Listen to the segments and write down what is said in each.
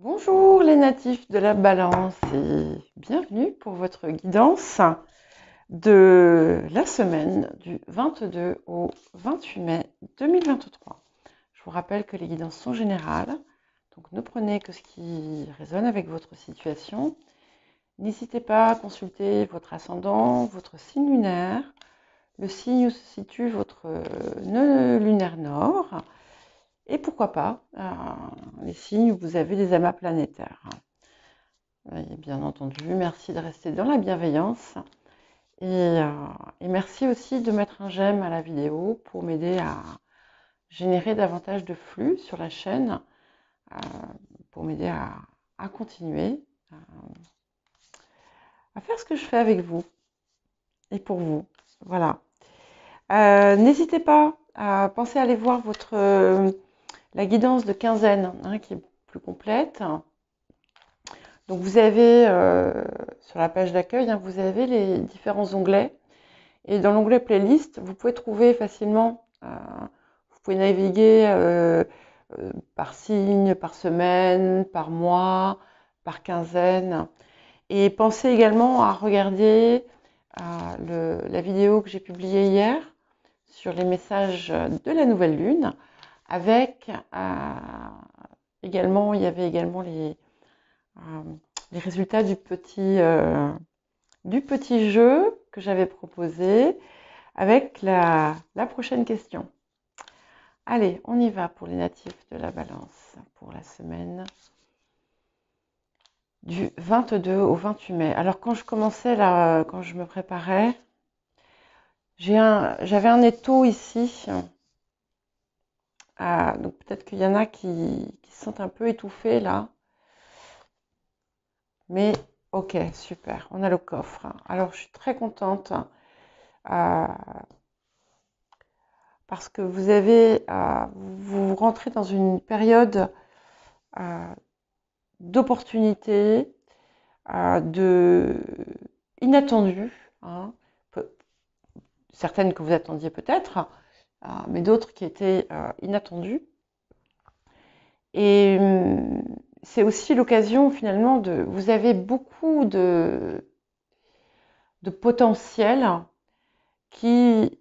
Bonjour les natifs de la Balance et bienvenue pour votre guidance de la semaine du 22 au 28 mai 2023. Je vous rappelle que les guidances sont générales, donc ne prenez que ce qui résonne avec votre situation. N'hésitez pas à consulter votre ascendant, votre signe lunaire, le signe où se situe votre nœud lunaire nord, et pourquoi pas les signes où vous avez des amas planétaires. Et bien entendu, merci de rester dans la bienveillance et merci aussi de mettre un j'aime à la vidéo pour m'aider à générer davantage de flux sur la chaîne, pour m'aider à continuer à faire ce que je fais avec vous et pour vous. Voilà. N'hésitez pas à penser à aller voir la guidance de quinzaine qui est plus complète. Donc vous avez sur la page d'accueil, vous avez les différents onglets. Et dans l'onglet playlist, vous pouvez trouver facilement, vous pouvez naviguer par signe, par semaine, par mois, par quinzaine. Et pensez également à regarder la vidéo que j'ai publiée hier sur les messages de la nouvelle lune, avec également, il y avait également les résultats du petit jeu que j'avais proposé avec la prochaine question. Allez, on y va pour les natifs de la Balance pour la semaine du 22 au 28 mai. Alors quand je commençais là, quand je me préparais, j'avais un étau ici. Donc peut-être qu'il y en a qui se sentent un peu étouffés là. Mais ok, super, on a le coffre. Alors je suis très contente parce que vous rentrez dans une période d'opportunités, inattendues, certaines que vous attendiez peut-être, mais d'autres qui étaient inattendues. Et c'est aussi l'occasion finalement vous avez beaucoup de potentiel qui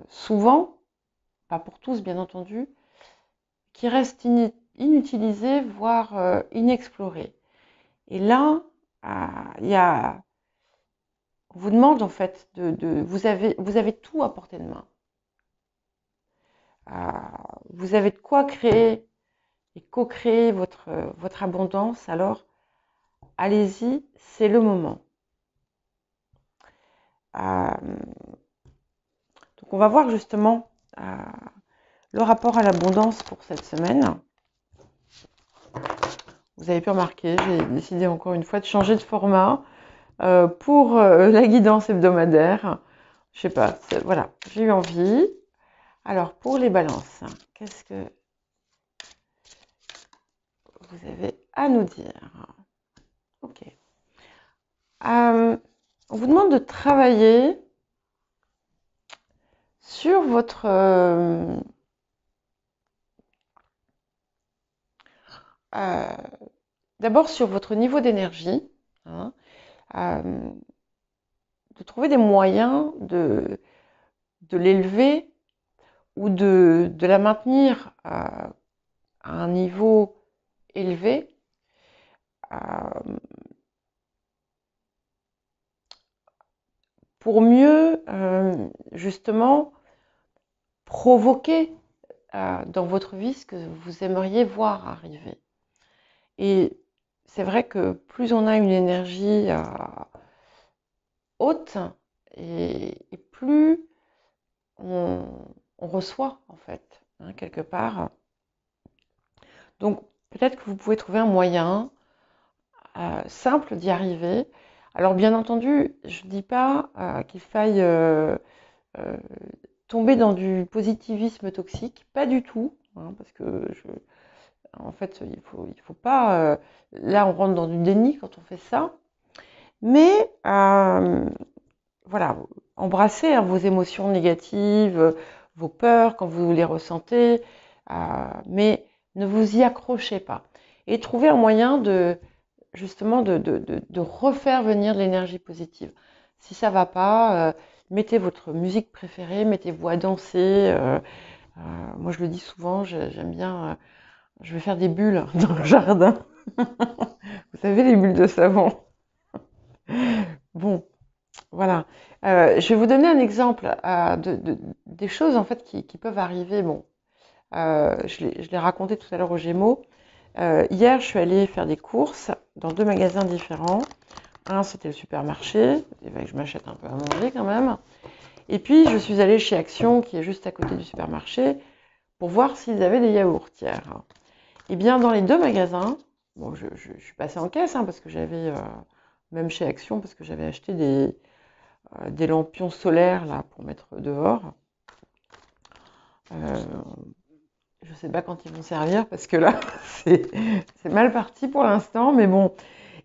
souvent, pas pour tous bien entendu, qui reste inutilisé, voire inexploré. Et là, on vous demande en fait vous avez tout à portée de main. Vous avez de quoi créer et co-créer votre abondance. Alors, allez-y, c'est le moment. Donc, on va voir justement le rapport à l'abondance pour cette semaine. Vous avez pu remarquer, j'ai décidé encore une fois de changer de format pour la guidance hebdomadaire. Je sais pas, voilà, j'ai eu envie. Alors, pour les balances, qu'est-ce que vous avez à nous dire? Ok. On vous demande de travailler sur votre d'abord sur votre niveau d'énergie, de trouver des moyens de l'élever ou de la maintenir à un niveau élevé, pour mieux justement provoquer dans votre vie ce que vous aimeriez voir arriver. Et c'est vrai que plus on a une énergie haute, et plus on reçoit en fait, quelque part. Donc peut-être que vous pouvez trouver un moyen simple d'y arriver. Alors bien entendu, je ne dis pas qu'il faille tomber dans du positivisme toxique, pas du tout, parce que en fait, il faut pas. Là, on rentre dans du déni quand on fait ça. Mais voilà, embrassez vos émotions négatives, vos peurs quand vous les ressentez, mais ne vous y accrochez pas. et trouver un moyen de justement de refaire venir de l'énergie positive. Si ça va pas, mettez votre musique préférée, mettez-vous à danser. Moi, je le dis souvent, j'aime bien. Je vais faire des bulles dans le jardin. Vous savez, les bulles de savon. Bon, voilà. Je vais vous donner un exemple des choses en fait qui peuvent arriver. Bon, je l'ai raconté tout à l'heure aux Gémeaux. Hier, je suis allée faire des courses dans 2 magasins différents. Un, c'était le supermarché, il fallait que je m'achète un peu à manger quand même. Et puis, je suis allée chez Action, qui est juste à côté du supermarché, pour voir s'ils avaient des yaourtières. Et bien, dans les 2 magasins, bon, je suis passée en caisse, parce que j'avais, même chez Action, parce que j'avais acheté des lampions solaires là pour mettre dehors. Euh, je ne sais pas quand ils vont servir, parce que là, c'est mal parti pour l'instant, mais bon.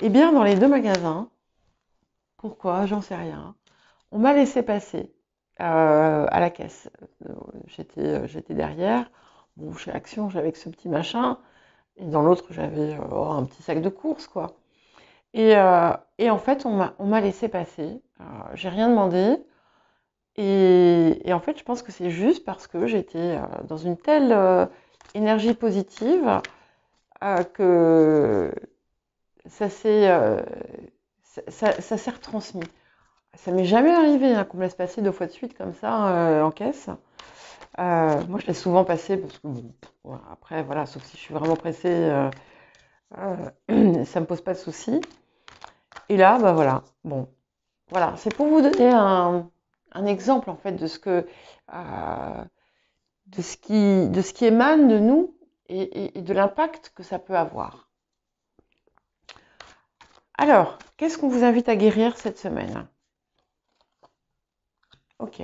Et bien, dans les 2 magasins, pourquoi? J'en sais rien. On m'a laissé passer à la caisse. J'étais derrière. Bon, chez Action, j'avais que ce petit machin. Et dans l'autre, j'avais un petit sac de courses, quoi. Et en fait, on m'a laissé passer. J'ai rien demandé. Et en fait, je pense que c'est juste parce que j'étais dans une telle énergie positive que ça s'est retransmis. Ça m'est jamais arrivé qu'on me laisse passer 2 fois de suite comme ça en caisse. Moi, je l'ai souvent passé parce que bon, voilà, après, voilà, sauf si je suis vraiment pressée, ça me pose pas de soucis. Et là, bah voilà, bon, voilà, c'est pour vous donner un exemple en fait euh, de ce qui émane de nous et de l'impact que ça peut avoir. Alors, qu'est-ce qu'on vous invite à guérir cette semaine? Ok.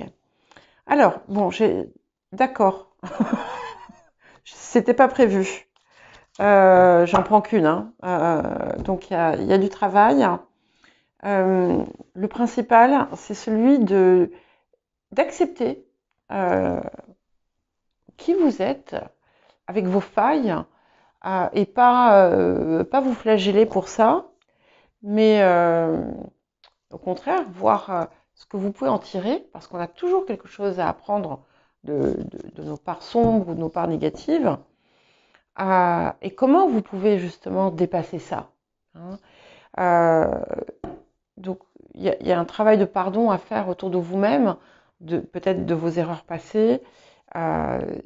Alors, bon, d'accord. C'était pas prévu. J'en prends qu'une, donc il y a du travail. Le principal, c'est celui d'accepter qui vous êtes avec vos failles et pas vous flageller pour ça, mais au contraire, voir ce que vous pouvez en tirer, parce qu'on a toujours quelque chose à apprendre de nos parts sombres ou de nos parts négatives. Et comment vous pouvez justement dépasser ça, hein. Euh, donc, il y a un travail de pardon à faire autour de vous-même, peut-être de vos erreurs passées. Euh,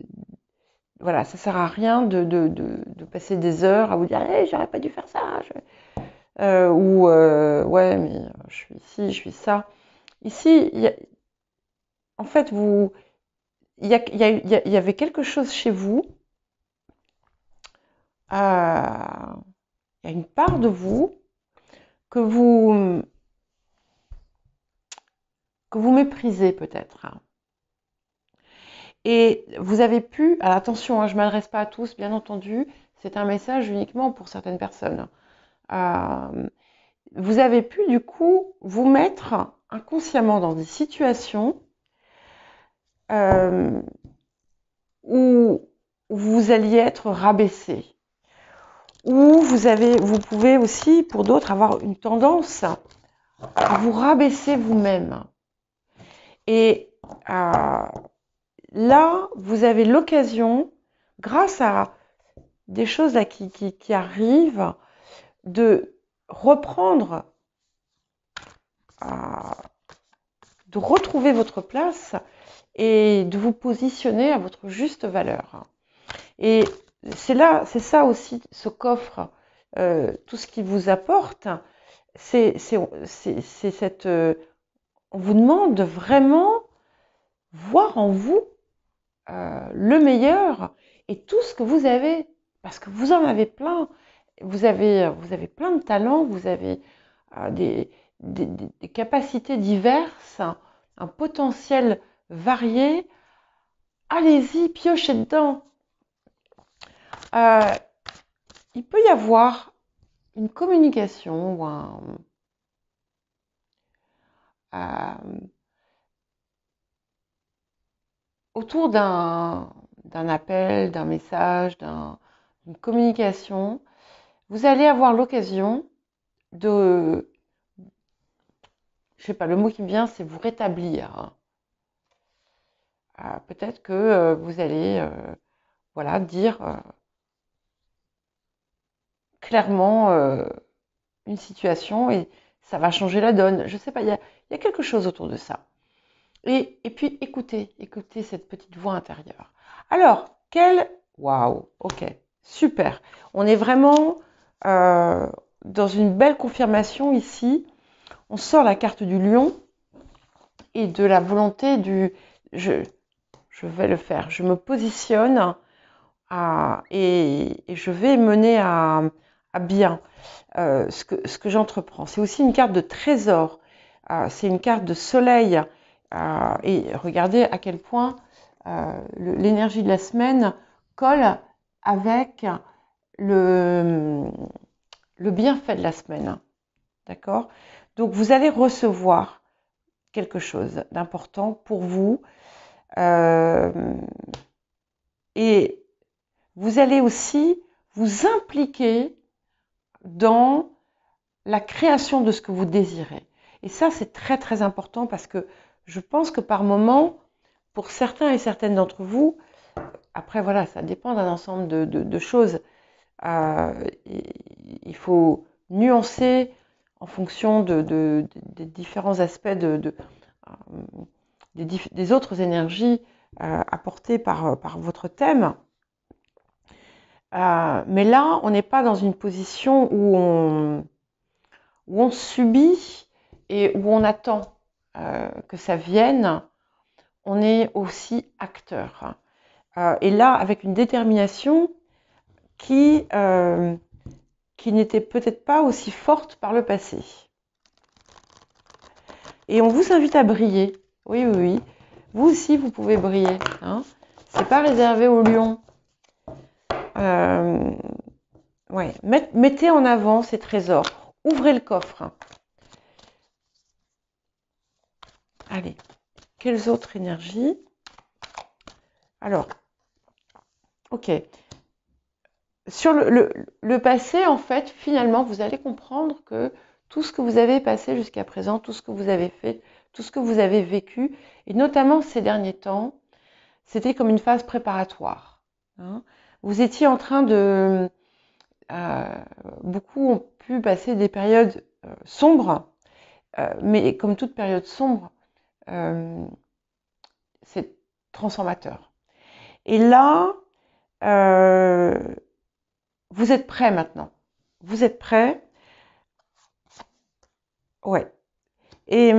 voilà, ça sert à rien de passer des heures à vous dire hey, j'aurais pas dû faire ça. Ouais, mais je suis ici, je suis ça. Ici, en fait, il y avait quelque chose chez vous. Il y a une part de vous que vous, que vous méprisez peut-être. Et vous avez pu, alors attention, je ne m'adresse pas à tous, bien entendu, c'est un message uniquement pour certaines personnes. Vous avez pu du coup vous mettre inconsciemment dans des situations où vous alliez être rabaissé, où vous pouvez aussi, pour d'autres, avoir une tendance à vous rabaisser vous-même. Et là, vous avez l'occasion, grâce à des choses là qui arrivent, de reprendre, de retrouver votre place et de vous positionner à votre juste valeur. Et c'est ça aussi, ce coffre, tout ce qui vous apporte, c'est cette... on vous demande de vraiment voir en vous le meilleur et tout ce que vous avez, parce que vous en avez plein. Vous avez plein de talents, vous avez des capacités diverses, un potentiel varié. Allez-y, piochez dedans. Il peut y avoir une communication ou autour d'un appel, d'un message, d'une communication vous allez avoir l'occasion de, je sais pas, le mot qui me vient, c'est vous rétablir. Peut-être que vous allez, voilà, dire clairement une situation et ça va changer la donne. Je sais pas, il y a quelque chose autour de ça. Et puis écoutez cette petite voix intérieure. Alors, waouh, ok, super. On est vraiment dans une belle confirmation ici. On sort la carte du lion et de la volonté du je vais le faire. Je me positionne et je vais mener à bien ce que j'entreprends. C'est aussi une carte de trésor. C'est une carte de soleil. Et regardez à quel point l'énergie de la semaine colle avec le bienfait de la semaine. D'accord? Donc, vous allez recevoir quelque chose d'important pour vous. Et vous allez aussi vous impliquer dans la création de ce que vous désirez. Et ça, c'est très, très important parce que je pense que par moment, pour certains et certaines d'entre vous, après, voilà, ça dépend d'un ensemble de choses. Il faut nuancer en fonction des différents aspects des autres énergies apportées par votre thème. Mais là, on n'est pas dans une position où on subit et où on attend que ça vienne. On est aussi acteur. Et là, avec une détermination qui n'était peut-être pas aussi forte par le passé. Et on vous invite à briller. Oui, oui, oui. Vous aussi, vous pouvez briller. Hein. C'est pas réservé aux lions. Ouais. Mettez en avant ces trésors. Ouvrez le coffre. Allez. Quelles autres énergies? Alors, ok. Sur le passé, en fait, finalement, vous allez comprendre que tout ce que vous avez passé jusqu'à présent, tout ce que vous avez fait, tout ce que vous avez vécu, et notamment ces derniers temps, c'était comme une phase préparatoire. Hein. Vous étiez en train de... beaucoup ont pu passer des périodes sombres, mais comme toute période sombre, c'est transformateur. Et là, vous êtes prêts maintenant. Vous êtes prêts. Ouais. Et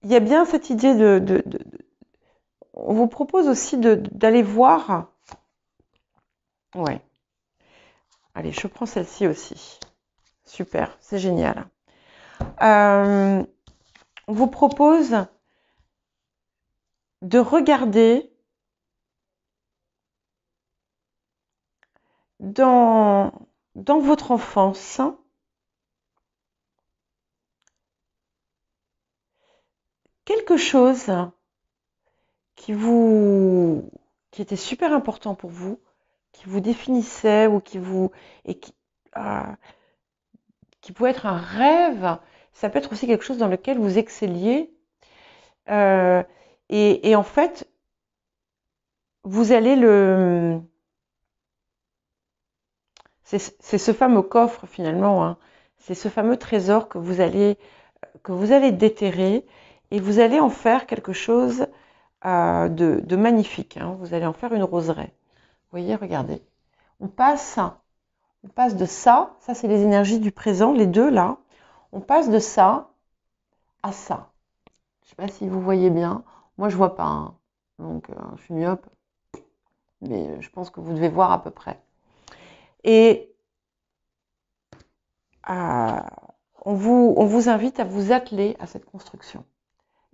il y a bien cette idée on vous propose aussi d'aller voir. Ouais. Allez, je prends celle-ci aussi. Super, c'est génial. On vous propose de regarder dans votre enfance quelque chose qui était super important pour vous, qui vous définissait ou qui pouvait être un rêve. Ça peut être aussi quelque chose dans lequel vous excelliez. Et en fait, vous allez c'est ce fameux coffre finalement, hein. C'est ce fameux trésor que vous allez déterrer et vous allez en faire quelque chose de magnifique. Hein. Vous allez en faire une roseraie. Vous voyez, regardez. On passe de ça c'est les énergies du présent, les deux là. On passe de ça à ça. Je ne sais pas si vous voyez bien. Moi, je vois pas. Hein. Donc, je suis myope. Mais je pense que vous devez voir à peu près. Et on vous invite à vous atteler à cette construction.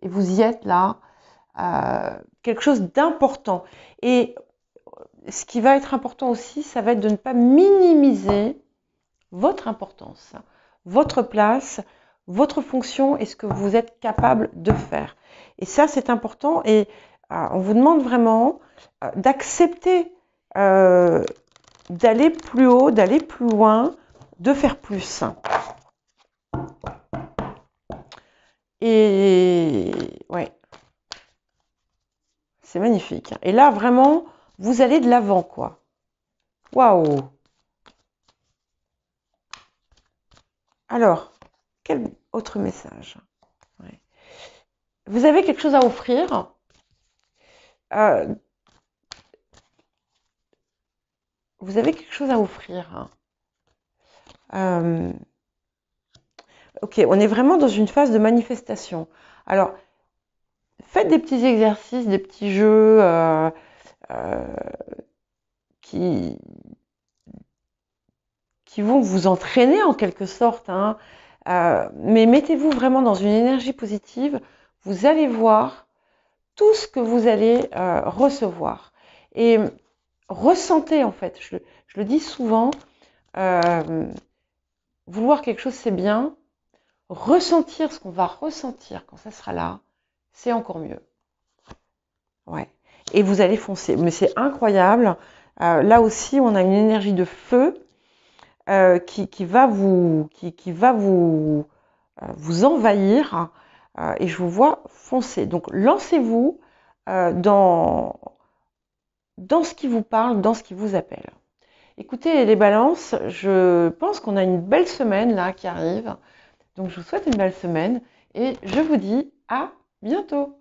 Et vous y êtes là, quelque chose d'important. Et ce qui va être important aussi, ça va être de ne pas minimiser votre importance, votre place, votre fonction et ce que vous êtes capable de faire. Et ça, c'est important. Et on vous demande vraiment d'accepter d'aller plus haut, d'aller plus loin, de faire plus. Et ouais, c'est magnifique. Et là, vraiment, vous allez de l'avant, quoi. Waouh! Alors, quel autre message? Ouais. Vous avez quelque chose à offrir. Vous avez quelque chose à offrir. Ok, on est vraiment dans une phase de manifestation. Alors, faites des petits exercices, des petits jeux qui vont vous entraîner en quelque sorte. Mais mettez-vous vraiment dans une énergie positive. Vous allez voir tout ce que vous allez recevoir. Et ressentez en fait, je le dis souvent, vouloir quelque chose c'est bien, ressentir ce qu'on va ressentir quand ça sera là, c'est encore mieux. Ouais. Et vous allez foncer. Mais c'est incroyable. Là aussi, on a une énergie de feu qui va vous envahir. Et je vous vois foncer. Donc, lancez-vous dans ce qui vous parle, dans ce qui vous appelle. Écoutez, les balances, je pense qu'on a une belle semaine là qui arrive. Donc, je vous souhaite une belle semaine et je vous dis à bientôt.